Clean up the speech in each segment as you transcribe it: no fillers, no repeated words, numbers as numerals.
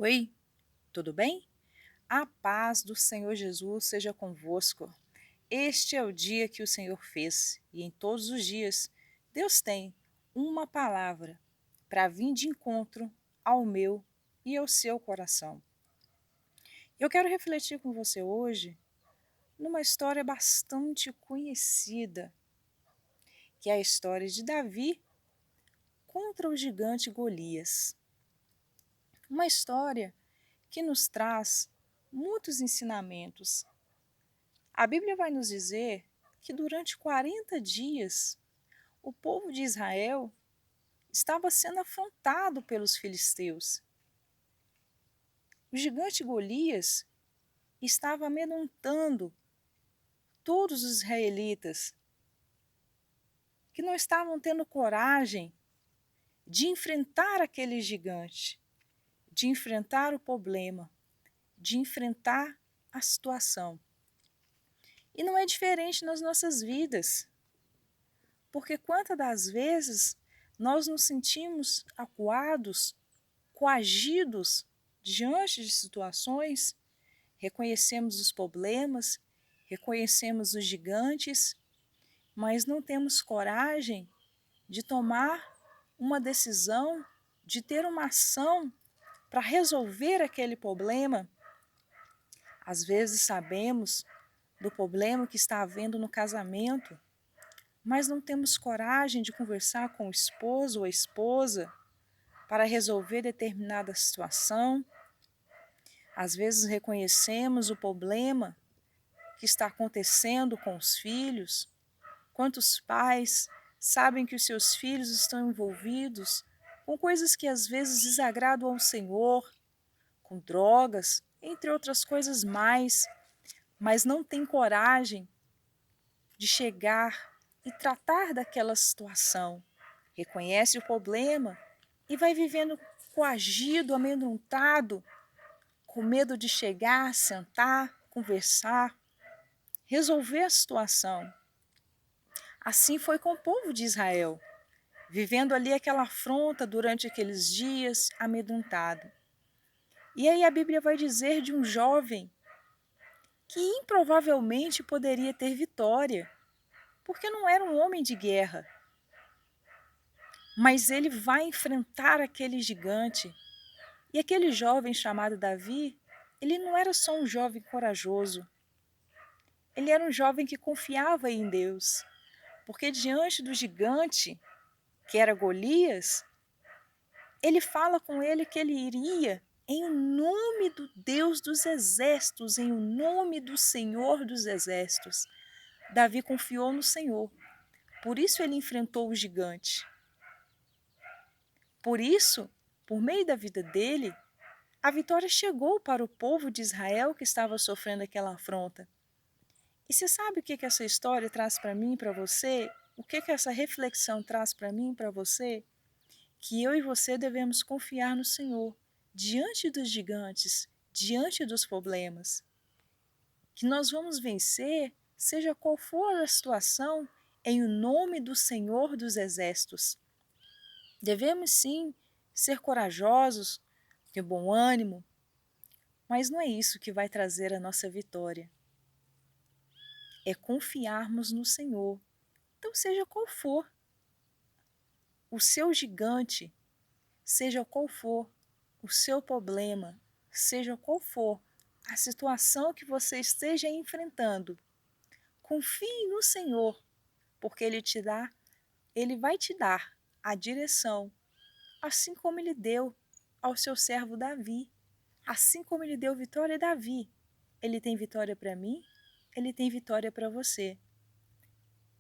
Oi, tudo bem? A paz do Senhor Jesus seja convosco. Este é o dia que o Senhor fez, e em todos os dias Deus tem uma palavra para vir de encontro ao meu e ao seu coração. Eu quero refletir com você hoje numa história bastante conhecida, que é a história de Davi contra o gigante Golias. Uma história que nos traz muitos ensinamentos. A Bíblia vai nos dizer que durante 40 dias o povo de Israel estava sendo afrontado pelos filisteus. O gigante Golias estava amedrontando todos os israelitas, que não estavam tendo coragem de enfrentar aquele gigante, de enfrentar o problema, de enfrentar a situação. E não é diferente nas nossas vidas. Porque quantas das vezes nós nos sentimos acuados, coagidos diante de situações, reconhecemos os problemas, reconhecemos os gigantes, mas não temos coragem de tomar uma decisão, de ter uma ação para resolver aquele problema. Às vezes sabemos do problema que está havendo no casamento, mas não temos coragem de conversar com o esposo ou a esposa para resolver determinada situação. Às vezes reconhecemos o problema que está acontecendo com os filhos. Quantos pais sabem que os seus filhos estão envolvidos com coisas que às vezes desagradam ao Senhor, com drogas, entre outras coisas mais, mas não tem coragem de chegar e tratar daquela situação. Reconhece o problema e vai vivendo coagido, amedrontado, com medo de chegar, sentar, conversar, resolver a situação. Assim foi com o povo de Israel, vivendo ali aquela afronta durante aqueles dias, amedrontado. E aí a Bíblia vai dizer de um jovem que improvavelmente poderia ter vitória, porque não era um homem de guerra. Mas ele vai enfrentar aquele gigante. E aquele jovem chamado Davi, ele não era só um jovem corajoso. Ele era um jovem que confiava em Deus. Porque diante do gigante, que era Golias, ele fala com ele que ele iria em nome do Deus dos exércitos, em nome do Senhor dos exércitos. Davi confiou no Senhor. Por isso ele enfrentou o gigante. Por isso, por meio da vida dele, a vitória chegou para o povo de Israel que estava sofrendo aquela afronta. E você sabe o que essa história traz para mim e para você? O que essa reflexão traz para mim e para você? Que eu e você devemos confiar no Senhor, diante dos gigantes, diante dos problemas. Que nós vamos vencer, seja qual for a situação, em o nome do Senhor dos exércitos. Devemos sim ser corajosos, ter bom ânimo, mas não é isso que vai trazer a nossa vitória. É confiarmos no Senhor. Então, seja qual for o seu gigante, seja qual for o seu problema, seja qual for a situação que você esteja enfrentando, confie no Senhor, porque Ele vai te dar a direção, assim como Ele deu ao seu servo Davi, assim como Ele deu vitória a Davi. Ele tem vitória para mim, Ele tem vitória para você.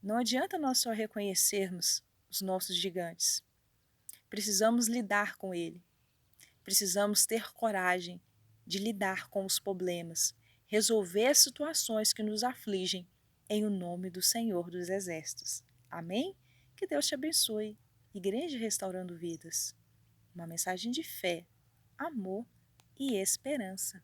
Não adianta nós só reconhecermos os nossos gigantes. Precisamos lidar com ele. Precisamos ter coragem de lidar com os problemas, resolver as situações que nos afligem, em o nome do Senhor dos Exércitos. Amém? Que Deus te abençoe. Igreja Restaurando Vidas. Uma mensagem de fé, amor e esperança.